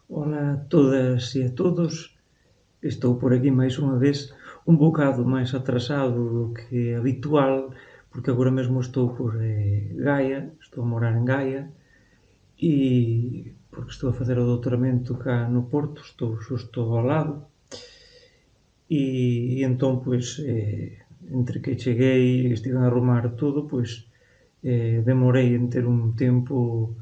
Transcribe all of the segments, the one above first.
Ola a todas e a todos. Estou por aquí máis unha vez un bocado máis atrasado do que habitual, porque agora mesmo estou por Gaia, estou a morar en Gaia, e porque estou a facer o doutoramento cá no Porto, estou xusto ao lado, e entón, pois, entre que cheguei e estive a arrumar todo, pois, demorei en ter un tempo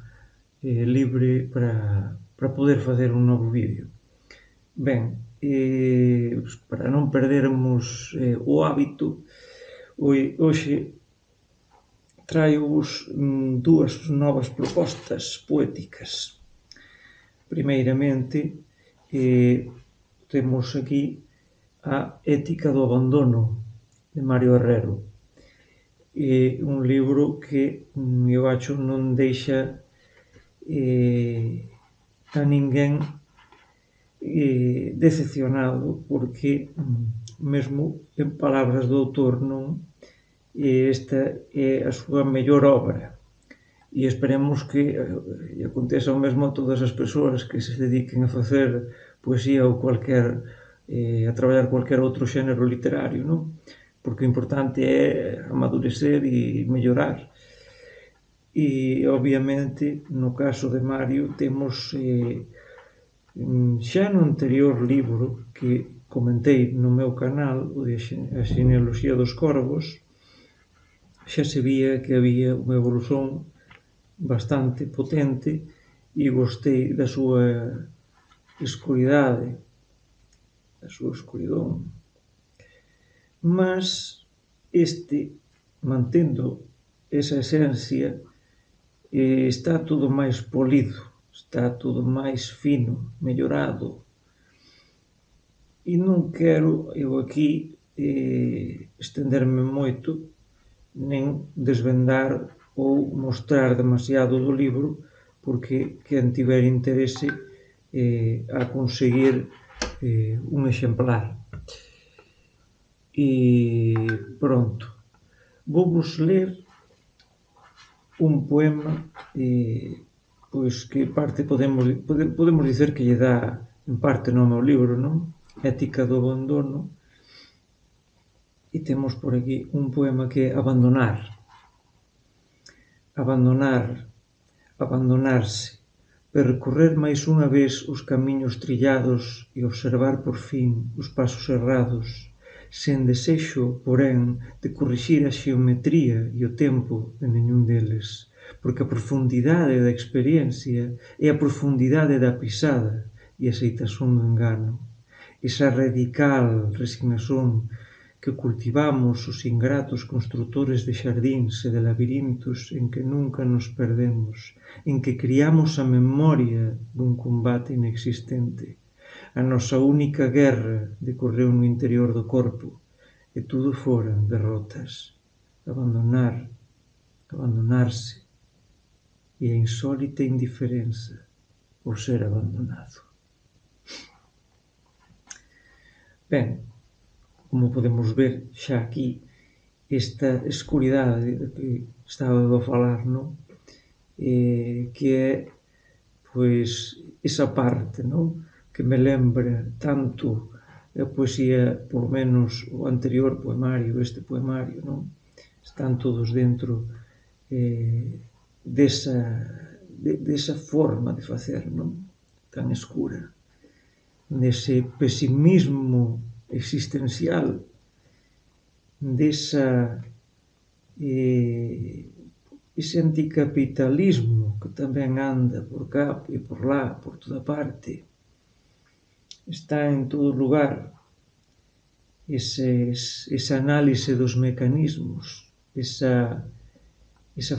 libre para poder facer un novo vídeo. Ben, para non perdermos o hábito, hoxe traio-vos dúas novas propostas poéticas. Primeiramente, temos aquí a Ética do abandono, de Mario Herrero. É un libro que eu acho non deixa a ninguén decepcionado, porque mesmo en palabras do autor non, esta é a súa mellor obra, e esperemos que aconteza o mesmo a todas as persoas que se dediquen a facer poesía ou a traballar cualquier outro xénero literario, non? Porque o importante é amadurecer e mellorar. E, obviamente, no caso de Mario, temos xa no anterior libro que comentei no meu canal, o de A xenealoxía dos corvos, xa se vía que había unha evolución bastante potente e gostei da súa escuridade, da súa escuridón. Mas este, mantendo esa esencia, está todo máis polido, está todo máis fino, mellorado. E non quero eu aquí estenderme moito, nen desvendar ou mostrar demasiado do libro, porque quen tiver interese a conseguir un exemplar. E pronto. Vou-vos ler un poema pois que parte podemos dicer que lle dá en parte nome ao libro, non? Ética do abandono. E temos por aquí un poema que é Abandonar. Abandonar, abandonarse, percorrer máis unha vez os camiños trillados e observar por fin os pasos errados, sen desexo, porén, de corrixir a xeometría e o tempo de nenhún deles, porque a profundidade da experiencia é a profundidade da pisada e a aceitación do engano, esa radical resignación que cultivamos os ingratos construtores de xardíns e de labirintos en que nunca nos perdemos, en que criamos a memoria dun combate inexistente. A nosa única guerra decorreu no interior do corpo e tudo foran derrotas. Abandonar, abandonarse e a insólita indiferenza por ser abandonado. Ben, como podemos ver xa aquí, esta escuridade de que estaba a falar, non? Que é, pois, esa parte, non? Que me lembra tanto a poesía, por menos o anterior poemario, este poemario, non? Están todos dentro desa forma de facer, non? Tan escura, dese pesimismo existencial, ese anticapitalismo que tamén anda por cá e por lá, por toda parte. Está en todo lugar esa análise dos mecanismos, esa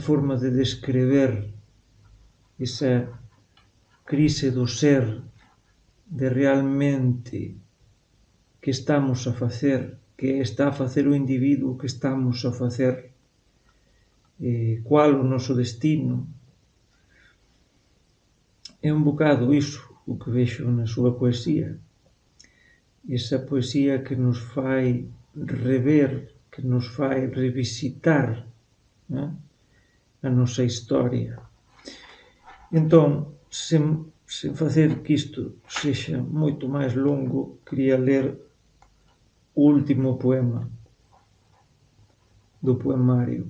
forma de descrever esa crise do ser, de realmente que estamos a facer, que está a facer o individuo, que estamos a facer, cual o noso destino. É un bocado iso o que vexo na súa poesía, esa poesía que nos fai rever, que nos fai revisitar, a nosa historia. Entón, sen facer que isto sexa moito máis longo, quería ler o último poema do poemario.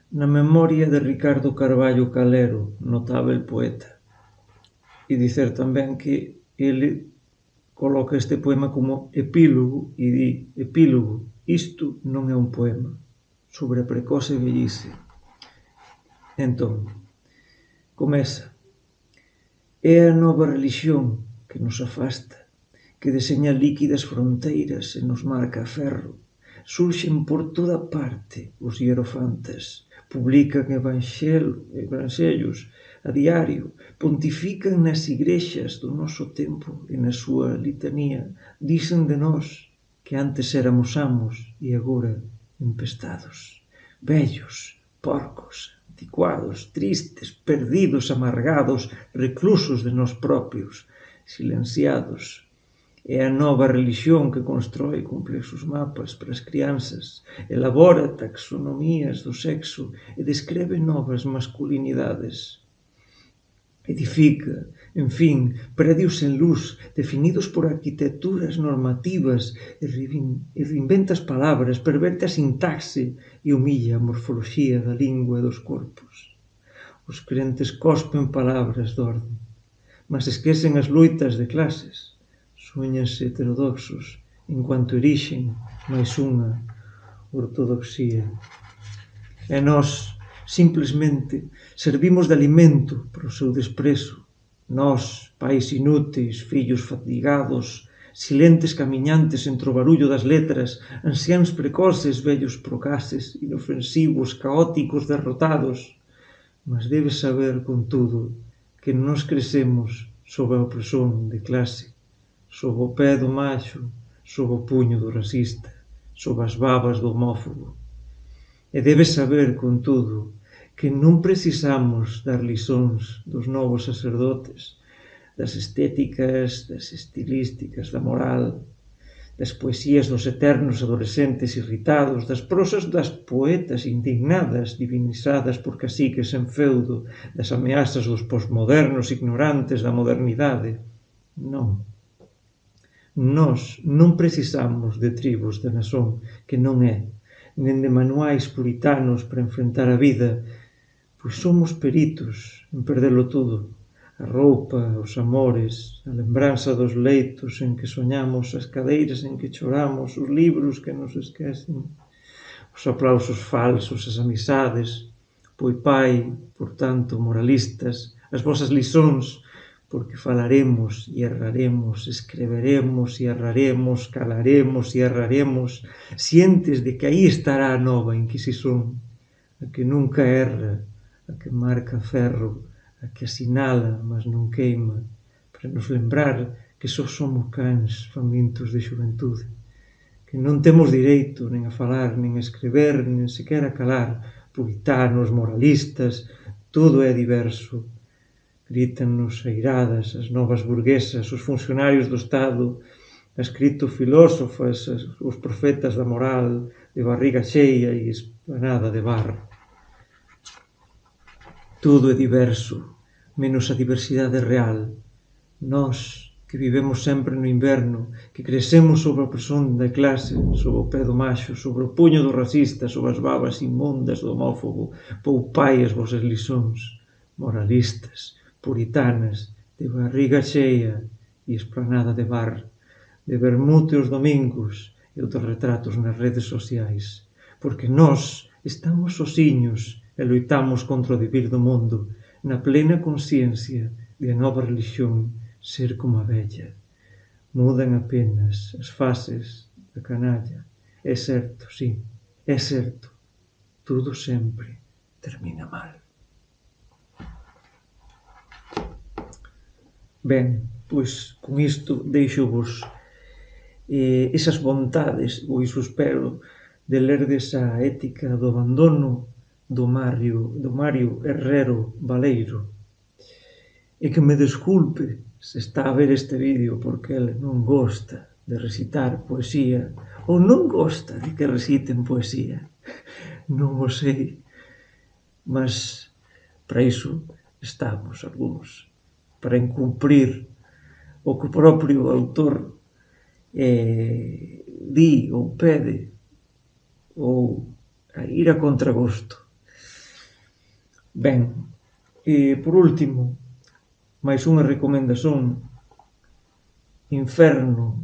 Na memoria de Ricardo Carballo Calero, notábel poeta. E dicer tamén que ele coloca este poema como epílogo e di, epílogo, isto non é un poema, sobre a precoce vellice. Entón, comeza. É a nova relixión que nos afasta, que deseña líquidas fronteiras e nos marca a ferro. Surxen por toda parte os hierofantas, publican evanxelios a diario, pontifican nas igrexas do noso tempo e na súa litanía, dicen de nós que antes éramos amos e agora empestados, vellos, porcos, anticuados, tristes, perdidos, amargados, reclusos de nós propios, silenciados. É a nova relixión que constrói complexos mapas para as crianzas, elabora taxonomías do sexo e descreve novas masculinidades. Edifica, en fin, predios en luz, definidos por arquitecturas normativas e reinventa as palabras, perverte a sintaxe e humilla a morfoloxía da lingua e dos corpos. Os crentes cospen palabras de orde, mas esquecen as loitas de clases. Soñanse heterodoxos, enquanto erixen máis unha ortodoxía. E nós, simplesmente, servimos de alimento para o seu desprezo. Nós, pais inúteis, fillos fatigados, silentes camiñantes entre o barullo das letras, anciáns precoces, vellos procaces, inofensivos, caóticos, derrotados. Mas debes saber, contudo, que nós crecemos sob a opresión de clase, sob o pé do macho, sob o puño do racista, sob as babas do homófobo. E debes saber, contudo, que non precisamos dar lisóns dos novos sacerdotes, das estéticas, das estilísticas, da moral, das poesías dos eternos adolescentes irritados, das prosas das poetas indignadas, divinizadas por caciques en feudo, das ameazas dos posmodernos ignorantes da modernidade. Non. Nós non precisamos de tribos de nación, que non é, nen de manuais puritanos para enfrentar a vida, pois somos peritos en perdelo todo. A roupa, os amores, a lembranza dos leitos en que soñamos, as cadeiras en que choramos, os libros que nos esquecen, os aplausos falsos, as amizades, pois pai, por tanto, moralistas, as vosas lisóns, porque falaremos e erraremos, escreveremos e erraremos, calaremos e erraremos, cientes de que aí estará a nova Inquisición, a que nunca erra, a que marca ferro, a que asinala, mas non queima, para nos lembrar que só somos cans famintos de xuventude, que non temos direito nen a falar, nen a escrever, nen sequer a calar, puritanos, moralistas, todo é diverso. Grítannos airadas as novas burguesas, os funcionarios do Estado, as criptofilósofas, os profetas da moral, de barriga cheia e esplanada de bar. Todo é diverso, menos a diversidade real. Nós, que vivemos sempre no inverno, que crecemos sobre a opresión da clase, sobre o pé do macho, sobre o puño do racista, sobre as babas inmundas do homófobo, poupai as vosas lisóns, moralistas, puritanas, de barriga cheia e esplanada de bar, de vermute os domingos e outros retratos nas redes sociais, porque nós estamos sosiños e loitamos contra o devir do mundo, na plena consciencia de a nova religión ser como a vella. Mudan apenas as fases da canalla. É certo, sí, é certo, tudo sempre termina mal. Ben, pois con isto deixo-vos esas vontades, ou iso espero, de lerdes a Ética do abandono do Mario Herrero Baleiro, e que me desculpe se está a ver este vídeo porque ele non gosta de recitar poesía ou non gosta de que reciten poesía, non o sei, mas para iso estamos algúns. para incumprir o que o propio autor di ou pede, ou a ir a contragosto. Ben, por último, máis unha recomendación: Inferno,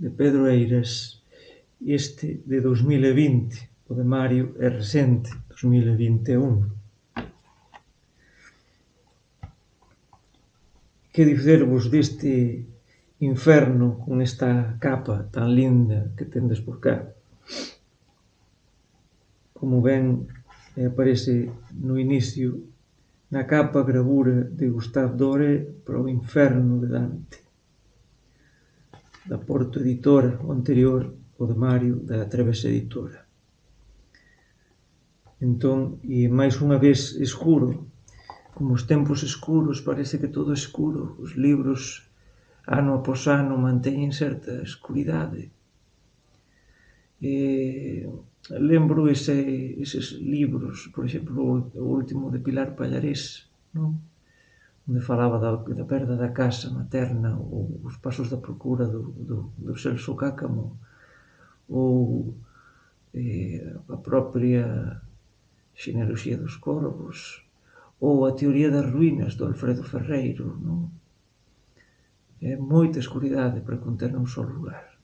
de Pedro Eiras, este de 2020, o de Mario é recente, 2021. Que dicervos deste Inferno con esta capa tan linda que tendes por cá? Como ben aparece no inicio, na capa gravura de Gustave Doré para o Inferno de Dante, da Porto Editora, o anterior, o de Mario, da Travesa Editora. Entón, e máis unha vez escuro, como os tempos escuros, parece que todo é escuro, os libros ano após ano manteñen certa escuridade. Lembro eses libros, por exemplo, o último de Pilar Pallarés, non? Onde falaba da perda da casa materna, ou os pasos da procura do Celso Cáccamo, ou a propia Xenealoxía dos Corvos, ou a Teoría das Ruínas do Alfredo Ferreiro, non? É moita escuridade para conter nun só lugar.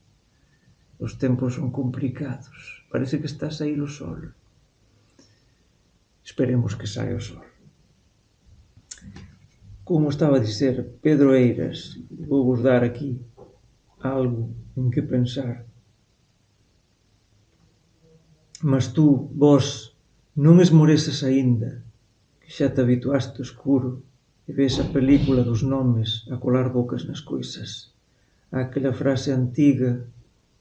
Os tempos son complicados. Parece que está a sair o sol. Esperemos que saia o sol. Como estaba a dizer, Pedro Eiras, vou vos dar aquí algo en que pensar. Mas tú, vós, non esmoreces aínda, que xa te habituaste ao escuro e ves a película dos nomes a colar bocas nas coisas. Aquela frase antiga: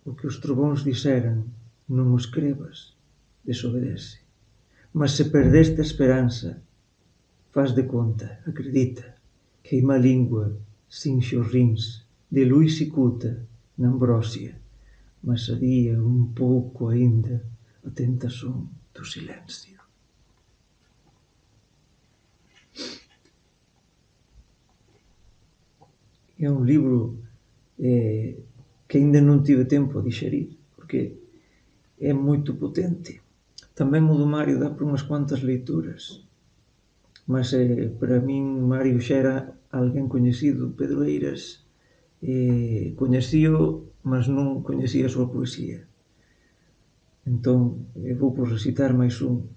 o que os trovóns dixeran, non o escrevas, desobedece. Mas se perdeste a esperanza, faz de conta, acredita, queima a lingua, sinxe os rins, de Luis Cicuta, na Ambrosia, mas adía un pouco aínda a tentación do silencio. É un libro que aínda non tive tempo a dixerir, porque é moito potente. Tamén o do Mario dá por unhas cuantas leituras, mas para min Mario xa era alguén coñecido. Pedro Eiras coñecío, mas non coñecía a súa poesía. Entón, vou por recitar máis un.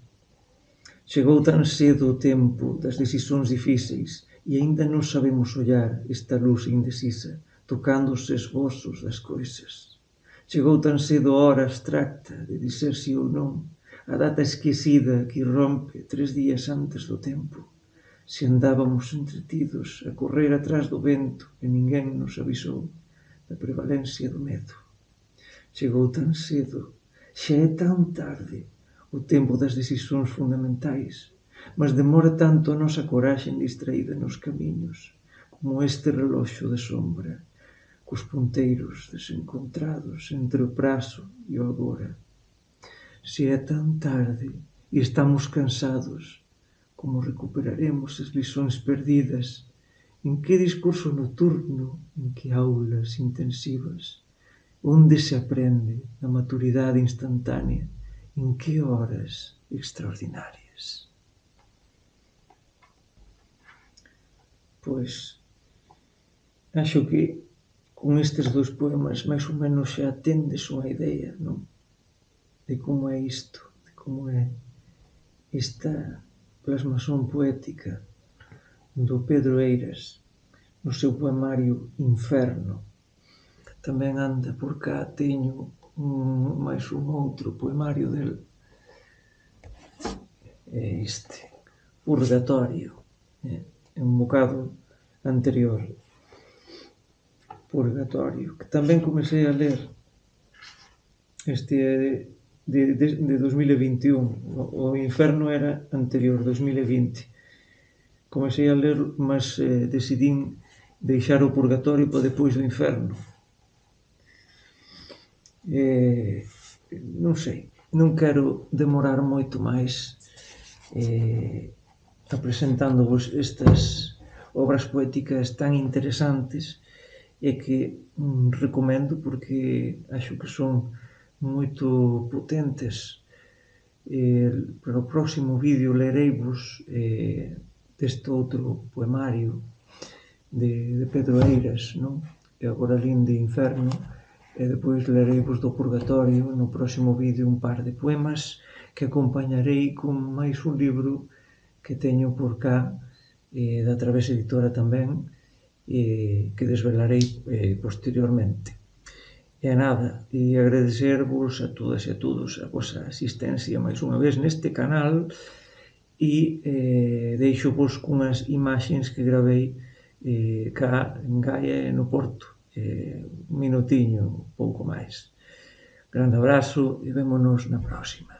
Chegou tan cedo o tempo das decisións difíceis e aínda non sabemos ollar esta luz indecisa, tocando os esbozos das coisas. Chegou tan cedo a hora abstracta de dizer si ou non, a data esquecida que irrompe 3 días antes do tempo. Se andábamos entretidos a correr atrás do vento e ninguén nos avisou da prevalencia do medo. Chegou tan cedo, xa é tan tarde, o tempo das decisións fundamentais, mas demora tanto a nosa coraxe distraída nos camiños, como este reloxo de sombra, cos ponteiros desencontrados entre o prazo e o agora. Se é tan tarde e estamos cansados, como recuperaremos as lições perdidas? En que discurso nocturno, en que aulas intensivas? Onde se aprende a maturidade instantánea? En que horas extraordinarias? Pois, acho que con estes dois poemas máis ou menos xa tendes unha idea, non? De como é isto, de como é esta plasmación poética do Pedro Eiras no seu poemario Inferno. Tamén anda por cá, teño máis un outro poemario del, este, Purgatorio, é un bocado anterior. Purgatorio, que tamén comecei a ler. Este é de 2021, o Inferno era anterior, 2020. Comecei a ler, mas decidín deixar o Purgatorio para depois do Inferno. Non sei, non quero demorar moito máis apresentándovos estas obras poéticas tan interesantes e que recomendo porque acho que son moito potentes. Para o próximo vídeo lereivos deste outro poemario de Pedro Eiras, non? E agora lin de Inferno, e depois lereivos do Purgatorio no próximo vídeo un par de poemas que acompañarei con máis un libro que teño por cá da Través Editora tamén, que desvelarei posteriormente. E nada, e agradecervos a todas e a todos a vosa asistencia máis unha vez neste canal e deixo-vos cunhas imaxens que gravei cá en Gaia e no Porto. Un minutiño, pouco máis. Grande abrazo e vémonos na próxima.